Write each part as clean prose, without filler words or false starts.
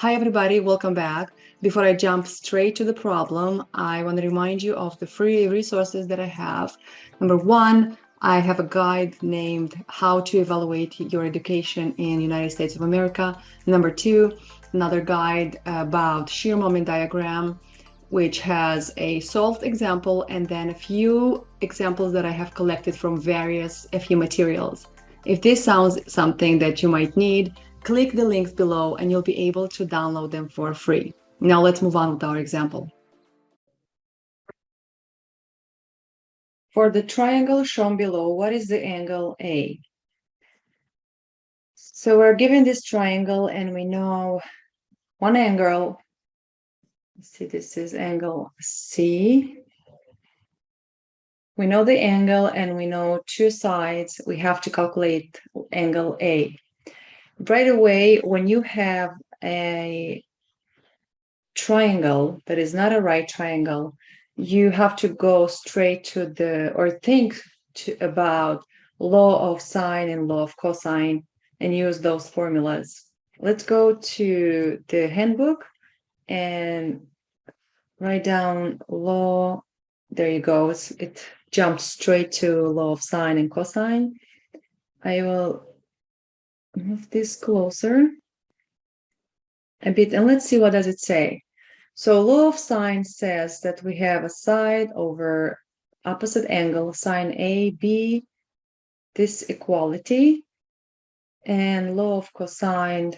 Hi everybody, welcome back. Before I jump straight to the problem, I want to remind you of the free resources that I have. Number one, I have a guide named How to Evaluate Your Education in United States of America. Number two, another guide about shear moment diagram, which has a solved example and then a few examples that I have collected from various FE materials. If this sounds something that you might need, click the links below and you'll be able to download them for free. Now let's move on with our example. For the triangle shown below, what is the angle A? So we're given this triangle and we know one angle. Let's see, this is angle C. We know the angle and we know two sides. We have to calculate angle A. Right away, when you have a triangle that is not a right triangle, you have to go straight to think about law of sine and law of cosine and use those formulas. Let's go to the handbook and write down law. There you go. It jumps straight to law of sine and cosine. I will move this closer a bit and let's see what does it say. So law of sine says that we have a side over opposite angle, sine AB, this equality, and law of cosine.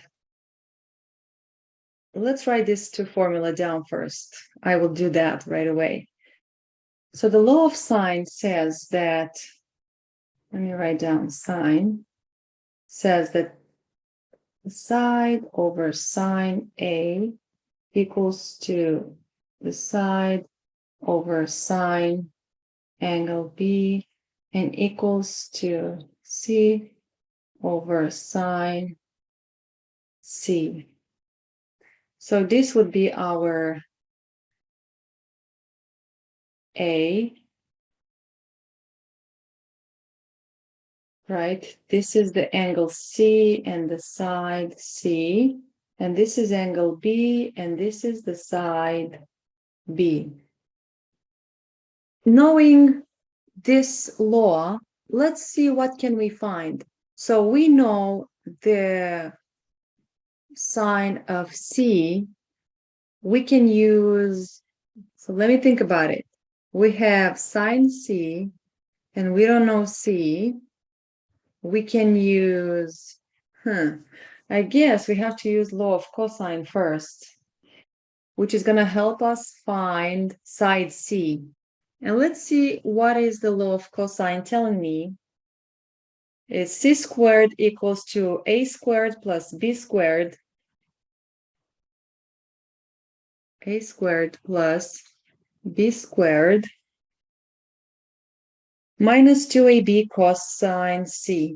Let's write this two formula down first. I will do that right away. So the law of sine says that, let me write down sine, says that the side over sine A equals to the side over sine angle B and equals to C over sine C. So this would be our A, right? This is the angle C and the side C, and this is angle B and this is the side B. Knowing this law, let's see what can we find. So we know the sine of C, we can use, so let me think about it. We have sine C and we don't know C. We can use, I guess we have to use law of cosine first, which is going to help us find side C. And let's see what is the law of cosine telling me. It's C squared equals to A squared plus B squared. A squared plus B squared minus 2AB cosine C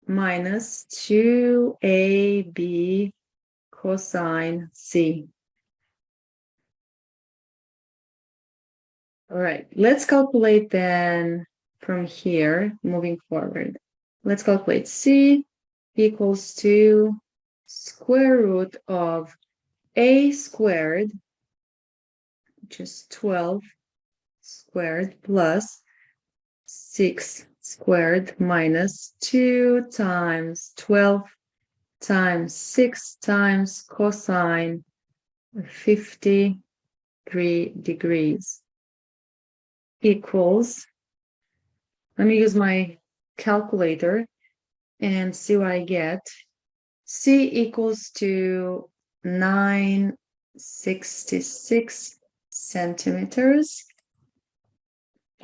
minus 2AB cosine C. All right, let's calculate then from here, moving forward. Let's calculate C equals to square root of A squared, which is 12 squared, plus 6 squared minus 2 times 12 times 6 times cosine 53 degrees equals, let me use my calculator and see what I get. C equals to 966 centimeters.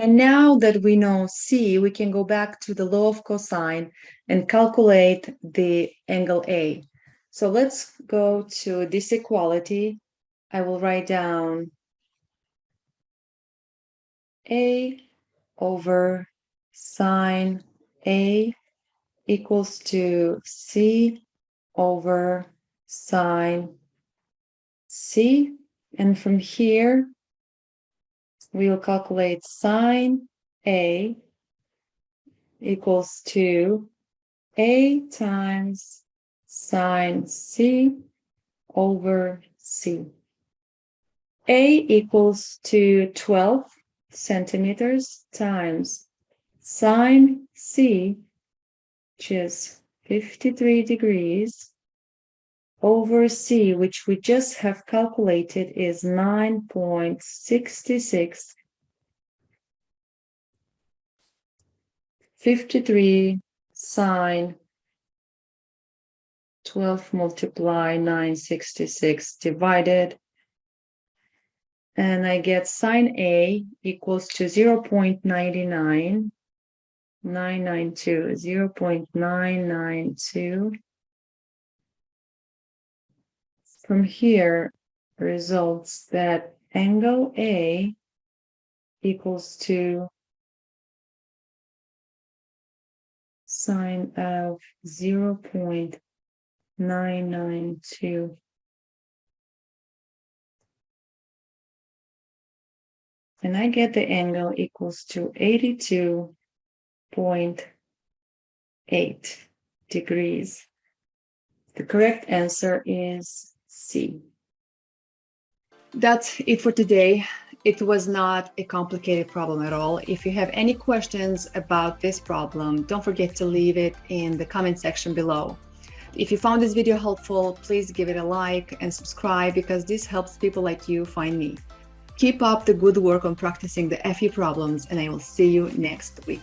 And now that we know C, we can go back to the law of cosine and calculate the angle A. So let's go to this equality. I will write down A over sine A equals to C over sine C. And from here, we will calculate sine A equals to A times sine C over C. A equals to 12 centimeters times sine C, which is 53 degrees, over C, which we just have calculated is 9.66. 53 sine 12 multiply 966 divided, and I get sine A equals to 0.99, 0.992. From here results that angle A equals to sine of 0.992. And I get the angle equals to 82.8 degrees. The correct answer is C. That's it for today. It was not a complicated problem at all. If you have any questions about this problem, don't forget to leave it in the comment section below. If you found this video helpful, please give it a like and subscribe, because this helps people like you find me. Keep up the good work on practicing the FE problems, and I will see you next week.